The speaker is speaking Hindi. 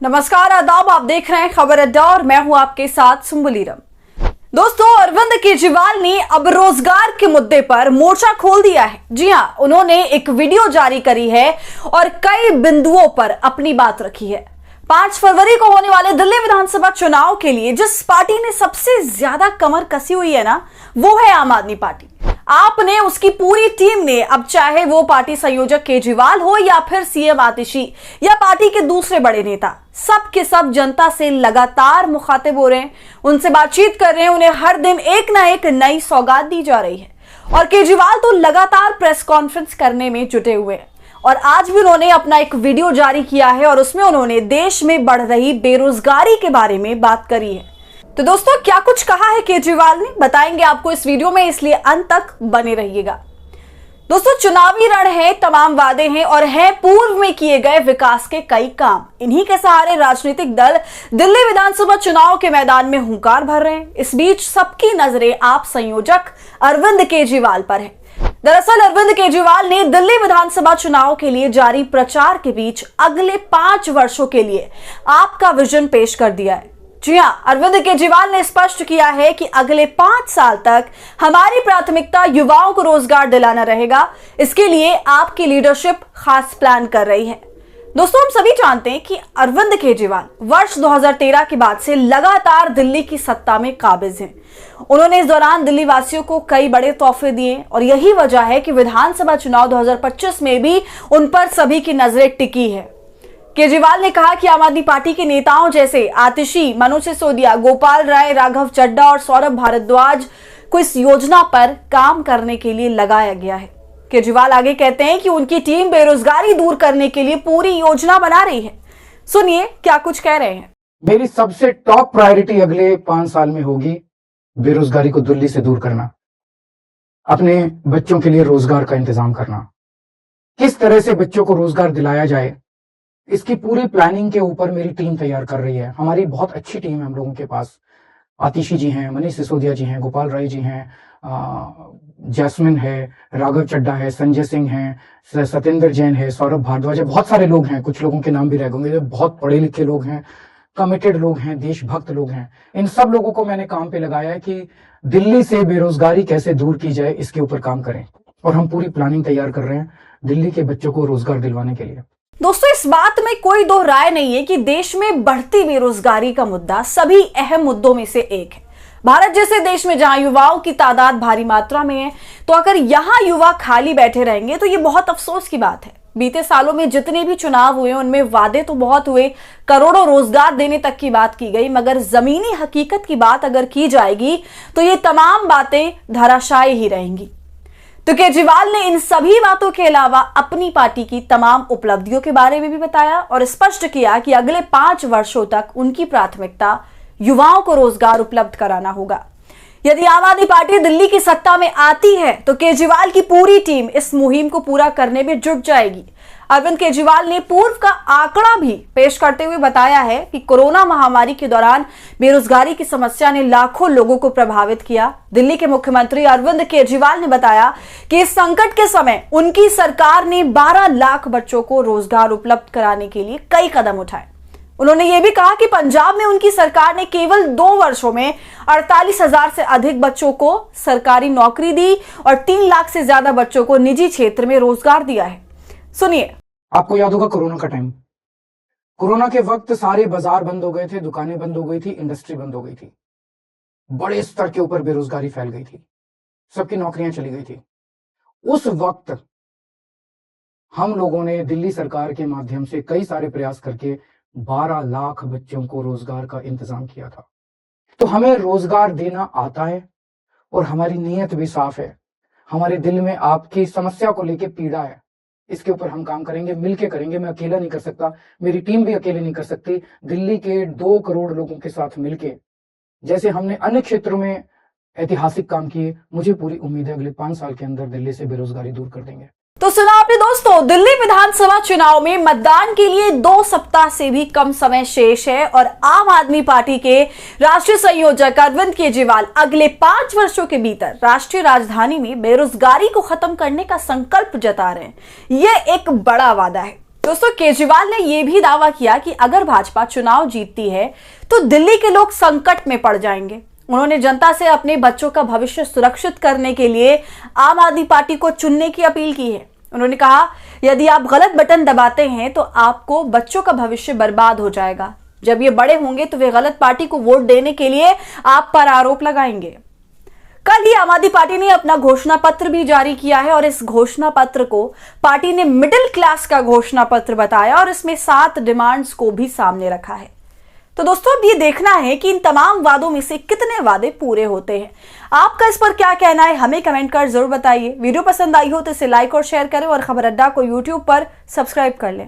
नमस्कार, आदाब। आप देख रहे हैं खबर अड्डा और मैं हूं आपके साथ सुम्बुलीरम। दोस्तों, अरविंद केजरीवाल ने अब रोजगार के मुद्दे पर मोर्चा खोल दिया है। जी हां, उन्होंने एक वीडियो जारी करी है और कई बिंदुओं पर अपनी बात रखी है। 5 फरवरी को होने वाले दिल्ली विधानसभा चुनाव के लिए जिस पार्टी ने सबसे ज्यादा कमर कसी हुई है ना, वो है आम आदमी पार्टी। आपने, उसकी पूरी टीम ने, अब चाहे वो पार्टी संयोजक केजरीवाल हो या फिर सीएम आतिशी या पार्टी के दूसरे बड़े नेता, सब के सब जनता से लगातार मुखातिब हो रहे हैं, उनसे बातचीत कर रहे हैं। उन्हें हर दिन एक ना एक नई सौगात दी जा रही है और केजरीवाल तो लगातार प्रेस कॉन्फ्रेंस करने में जुटे हुए हैं। और आज भी उन्होंने अपना एक वीडियो जारी किया है और उसमें उन्होंने देश में बढ़ रही बेरोजगारी के बारे में बात करी है। तो दोस्तों, क्या कुछ कहा है केजरीवाल ने, बताएंगे आपको इस वीडियो में, इसलिए अंत तक बने रहिएगा। दोस्तों, चुनावी रण है, तमाम वादे हैं और हैं पूर्व में किए गए विकास के कई काम। इन्हीं के सहारे राजनीतिक दल दिल्ली विधानसभा चुनाव के मैदान में हुंकार भर रहे हैं। इस बीच सबकी नजरें आप संयोजक अरविंद केजरीवाल पर है। दरअसल अरविंद केजरीवाल ने दिल्ली विधानसभा चुनाव के लिए जारी प्रचार के बीच अगले 5 वर्षों के लिए आपका विजन पेश कर दिया है। जी हां, अरविंद केजरीवाल ने स्पष्ट किया है कि अगले 5 साल तक हमारी प्राथमिकता युवाओं को रोजगार दिलाना रहेगा। इसके लिए आपकी लीडरशिप खास प्लान कर रही है। दोस्तों, हम सभी जानते हैं कि अरविंद केजरीवाल वर्ष 2013 के बाद से लगातार दिल्ली की सत्ता में काबिज हैं। उन्होंने इस दौरान दिल्ली वासियों को कई बड़े तोहफे दिए और यही वजह है कि विधानसभा चुनाव 2025 में भी उन पर सभी की नजरें टिकी है। केजरीवाल ने कहा कि आम आदमी पार्टी के नेताओं जैसे आतिशी, मनोज सिसोदिया, गोपाल राय, राघव चड्ढा और सौरभ भारद्वाज को इस योजना पर काम करने के लिए लगाया गया है। केजरीवाल आगे कहते हैं कि उनकी टीम बेरोजगारी दूर करने के लिए पूरी योजना बना रही है। सुनिए क्या कुछ कह रहे हैं। मेरी सबसे टॉप प्रायोरिटी अगले 5 साल में होगी बेरोजगारी को दिल्ली से दूर करना, अपने बच्चों के लिए रोजगार का इंतजाम करना, किस तरह से बच्चों को रोजगार दिलाया जाए, इसकी पूरी प्लानिंग के ऊपर मेरी टीम तैयार कर रही है। हमारी बहुत अच्छी टीम है हम लोगों के पास। आतिशी जी हैं, मनीष सिसोदिया जी हैं, गोपाल राय जी हैं, जैस्मिन है, राघव चड्ढा है, संजय सिंह हैं, सत्येंद्र जैन है, सौरभ भारद्वाज है, बहुत सारे लोग हैं। कुछ लोगों के नाम भी रह गए, बहुत पढ़े लिखे लोग हैं, कमिटेड लोग हैं, देशभक्त लोग हैं। इन सब लोगों को मैंने काम पे लगाया है कि दिल्ली से बेरोजगारी कैसे दूर की जाए, इसके ऊपर काम करें और हम पूरी प्लानिंग तैयार कर रहे हैं दिल्ली के बच्चों को रोजगार दिलवाने के लिए। दोस्तों, इस बात में कोई दो राय नहीं है कि देश में बढ़ती बेरोजगारी का मुद्दा सभी अहम मुद्दों में से एक है। भारत जैसे देश में जहां युवाओं की तादाद भारी मात्रा में है, तो अगर यहां युवा खाली बैठे रहेंगे तो ये बहुत अफसोस की बात है। बीते सालों में जितने भी चुनाव हुए उनमें वादे तो बहुत हुए, करोड़ों रोजगार देने तक की बात की गई, मगर जमीनी हकीकत की बात अगर की जाएगी तो ये तमाम बातें धराशायी ही रहेंगी। तो केजरीवाल ने इन सभी बातों के अलावा अपनी पार्टी की तमाम उपलब्धियों के बारे में भी बताया और स्पष्ट किया कि अगले 5 वर्षों तक उनकी प्राथमिकता युवाओं को रोजगार उपलब्ध कराना होगा। यदि आम आदमी पार्टी दिल्ली की सत्ता में आती है तो केजरीवाल की पूरी टीम इस मुहिम को पूरा करने में जुट जाएगी। अरविंद केजरीवाल ने पूर्व का आंकड़ा भी पेश करते हुए बताया है कि कोरोना महामारी के दौरान बेरोजगारी की समस्या ने लाखों लोगों को प्रभावित किया। दिल्ली के मुख्यमंत्री अरविंद केजरीवाल ने बताया कि इस संकट के समय उनकी सरकार ने 12 लाख बच्चों को रोजगार उपलब्ध कराने के लिए कई कदम उठाए। उन्होंने ये भी कहा कि पंजाब में उनकी सरकार ने केवल 2 वर्षों में 48,000 से अधिक बच्चों को सरकारी नौकरी दी और 3 लाख से ज्यादा बच्चों को निजी क्षेत्र में रोजगार दिया है। सुनिए। आपको याद होगा कोरोना का टाइम, कोरोना के वक्त सारे बाजार बंद हो गए थे, दुकानें बंद हो गई थी, इंडस्ट्री बंद हो गई थी, बड़े स्तर के ऊपर बेरोजगारी फैल गई थी, सबकी नौकरियां चली गई थी। उस वक्त हम लोगों ने दिल्ली सरकार के माध्यम से कई सारे प्रयास करके 12 लाख बच्चों को रोजगार का इंतजाम किया था। तो हमें रोजगार देना आता है और हमारी नीयत भी साफ है। हमारे दिल में आपकी समस्या को लेकर पीड़ा है, इसके ऊपर हम काम करेंगे, मिलके करेंगे। मैं अकेला नहीं कर सकता, मेरी टीम भी अकेले नहीं कर सकती। दिल्ली के 2 करोड़ लोगों के साथ मिलके, जैसे हमने अन्य क्षेत्रों में ऐतिहासिक काम किए, मुझे पूरी उम्मीद है अगले 5 साल के अंदर दिल्ली से बेरोजगारी दूर कर देंगे। तो सुना आपने दोस्तों, दिल्ली विधानसभा चुनाव में मतदान के लिए 2 सप्ताह से भी कम समय शेष है और आम आदमी पार्टी के राष्ट्रीय संयोजक अरविंद केजरीवाल अगले 5 वर्षों के भीतर राष्ट्रीय राजधानी में बेरोजगारी को खत्म करने का संकल्प जता रहे हैं। यह एक बड़ा वादा है। दोस्तों, केजरीवाल ने यह भी दावा किया कि अगर भाजपा चुनाव जीतती है तो दिल्ली के लोग संकट में पड़ जाएंगे। उन्होंने जनता से अपने बच्चों का भविष्य सुरक्षित करने के लिए आम आदमी पार्टी को चुनने की अपील की है। उन्होंने कहा, यदि आप गलत बटन दबाते हैं तो आपको बच्चों का भविष्य बर्बाद हो जाएगा। जब ये बड़े होंगे तो वे गलत पार्टी को वोट देने के लिए आप पर आरोप लगाएंगे। कल ही आम आदमी पार्टी ने अपना घोषणा पत्र भी जारी किया है और इस घोषणा पत्र को पार्टी ने मिडिल क्लास का घोषणा पत्र बताया और इसमें 7 डिमांड्स को भी सामने रखा है। तो दोस्तों, अब ये देखना है कि इन तमाम वादों में से कितने वादे पूरे होते हैं। आपका इस पर क्या कहना है, हमें कमेंट कर जरूर बताइए। वीडियो पसंद आई हो तो इसे लाइक और शेयर करें और खबर अड्डा को यूट्यूब पर सब्सक्राइब कर लें।